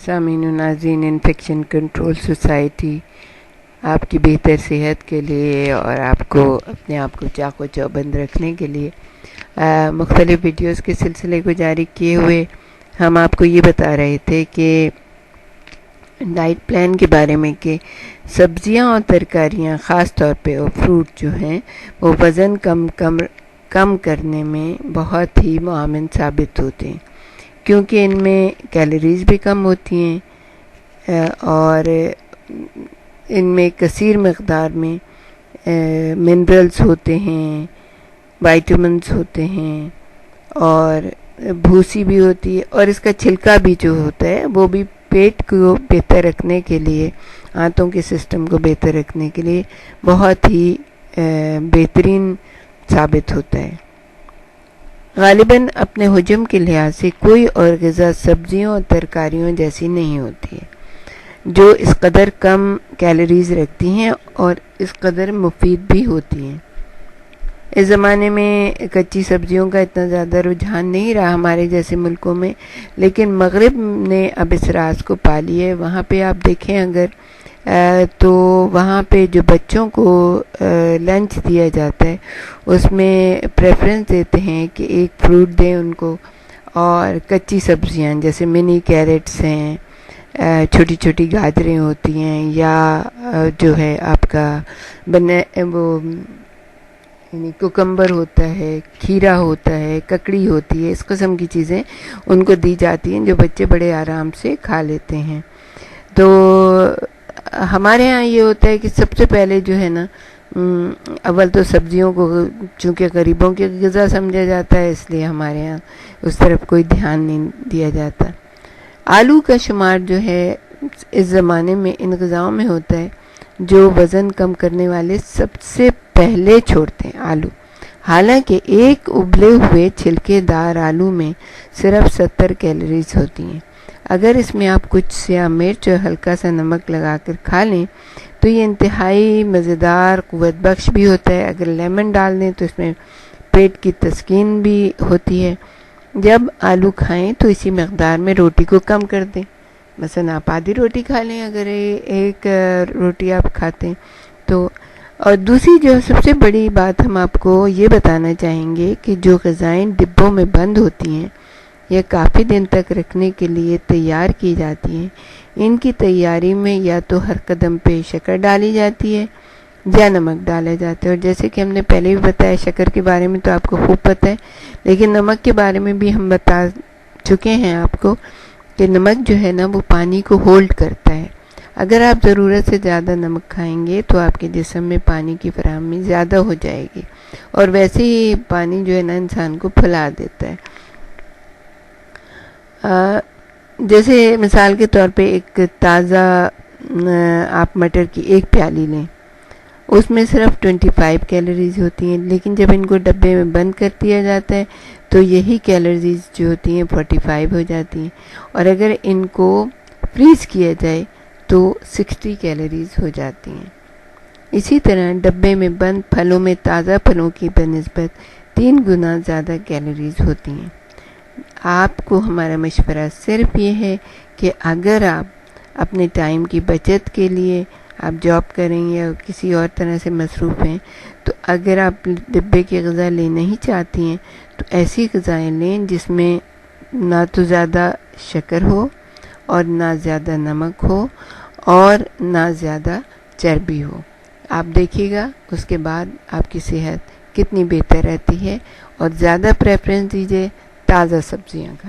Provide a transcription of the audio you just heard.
سامعین و ناظرین، انفیکشن کنٹرول سوسائٹی آپ کی بہتر صحت کے لیے اور آپ کو اپنے آپ کو چاق و چوبند رکھنے کے لیے مختلف ویڈیوز کے سلسلے کو جاری کیے ہوئے ہم آپ کو یہ بتا رہے تھے کہ ڈائٹ پلان کے بارے میں کہ سبزیاں اور ترکاریاں خاص طور پہ اور فروٹ جو ہیں وہ وزن کم کرنے میں بہت ہی معاون ثابت ہوتے ہیں، کیونکہ ان میں کیلوریز بھی کم ہوتی ہیں اور ان میں کثیر مقدار میں منرلز ہوتے ہیں، وائٹامنز ہوتے ہیں اور بھوسی بھی ہوتی ہے، اور اس کا چھلکا بھی جو ہوتا ہے وہ بھی پیٹ کو بہتر رکھنے کے لیے، آنتوں کے سسٹم کو بہتر رکھنے کے لیے بہت ہی بہترین ثابت ہوتا ہے۔ غالباً اپنے حجم کے لحاظ سے کوئی اور غذا سبزیوں اور ترکاریوں جیسی نہیں ہوتی ہے جو اس قدر کم کیلوریز رکھتی ہیں اور اس قدر مفید بھی ہوتی ہیں۔ اس زمانے میں کچی سبزیوں کا اتنا زیادہ رجحان نہیں رہا ہمارے جیسے ملکوں میں، لیکن مغرب نے اب اس راز کو پا لی ہے۔ وہاں پہ آپ دیکھیں اگر تو وہاں پہ جو بچوں کو لنچ دیا جاتا ہے اس میں پریفرنس دیتے ہیں کہ ایک فروٹ دیں ان کو، اور کچی سبزیاں جیسے منی کیرٹس ہیں، چھوٹی چھوٹی گاجریں ہوتی ہیں، یا جو ہے آپ کا وہ یعنی کوکمبر ہوتا ہے، کھیرا ہوتا ہے، ککڑی ہوتی ہے، اس قسم کی چیزیں ان کو دی جاتی ہیں جو بچے بڑے آرام سے کھا لیتے ہیں۔ تو ہمارے ہاں یہ ہوتا ہے کہ سب سے پہلے جو ہے نا، اول تو سبزیوں کو چونکہ غریبوں کی غذا سمجھا جاتا ہے، اس لیے ہمارے ہاں اس طرف کوئی دھیان نہیں دیا جاتا۔ آلو کا شمار جو ہے اس زمانے میں ان غذاؤں میں ہوتا ہے جو وزن کم کرنے والے سب سے پہلے چھوڑتے ہیں آلو، حالانکہ ایک ابلے ہوئے چھلکے دار آلو میں صرف 70 کیلوریز ہوتی ہیں۔ اگر اس میں آپ کچھ سیاہ مرچ اور ہلکا سا نمک لگا کر کھا لیں تو یہ انتہائی مزیدار قوت بخش بھی ہوتا ہے۔ اگر لیمن ڈال دیں تو اس میں پیٹ کی تسکین بھی ہوتی ہے۔ جب آلو کھائیں تو اسی مقدار میں روٹی کو کم کر دیں، مثلا آپ آدھی روٹی کھا لیں اگر ایک روٹی آپ کھاتے ہیں تو۔ اور دوسری جو سب سے بڑی بات ہم آپ کو یہ بتانا چاہیں گے کہ جو غذائیں ڈبوں میں بند ہوتی ہیں یا کافی دن تک رکھنے کے لیے تیار کی جاتی ہیں، ان کی تیاری میں یا تو ہر قدم پہ شکر ڈالی جاتی ہے یا نمک ڈالا جاتا ہے، اور جیسے کہ ہم نے پہلے بھی بتایا شکر کے بارے میں تو آپ کو خوب پتہ ہے، لیکن نمک کے بارے میں بھی ہم بتا چکے ہیں آپ کو کہ نمک جو ہے نا وہ پانی کو ہولڈ کرتا ہے۔ اگر آپ ضرورت سے زیادہ نمک کھائیں گے تو آپ کے جسم میں پانی کی فراہمی زیادہ ہو جائے گی، اور ویسے ہی پانی جو ہے نا انسان کو پھلا دیتا ہے۔ جیسے مثال کے طور پہ ایک تازہ آپ مٹر کی ایک پیالی لیں، اس میں صرف 25 کیلوریز ہوتی ہیں، لیکن جب ان کو ڈبے میں بند کر دیا جاتا ہے تو یہی کیلوریز جو ہوتی ہیں 45 ہو جاتی ہیں، اور اگر ان کو فریز کیا جائے تو 60 کیلوریز ہو جاتی ہیں۔ اسی طرح ڈبے میں بند پھلوں میں تازہ پھلوں کی بنسبت 3 گنا زیادہ کیلوریز ہوتی ہیں۔ آپ کو ہمارا مشورہ صرف یہ ہے کہ اگر آپ اپنے ٹائم کی بچت کے لیے آپ جاب کریں یا کسی اور طرح سے مصروف ہیں، تو اگر آپ ڈبے کی غذا لینا ہی چاہتی ہیں تو ایسی غذائیں لیں جس میں نہ تو زیادہ شکر ہو اور نہ زیادہ نمک ہو اور نہ زیادہ چربی ہو۔ آپ دیکھیے گا اس کے بعد آپ کی صحت کتنی بہتر رہتی ہے، اور زیادہ پریفرنس دیجیے تازہ سبزیاں کا۔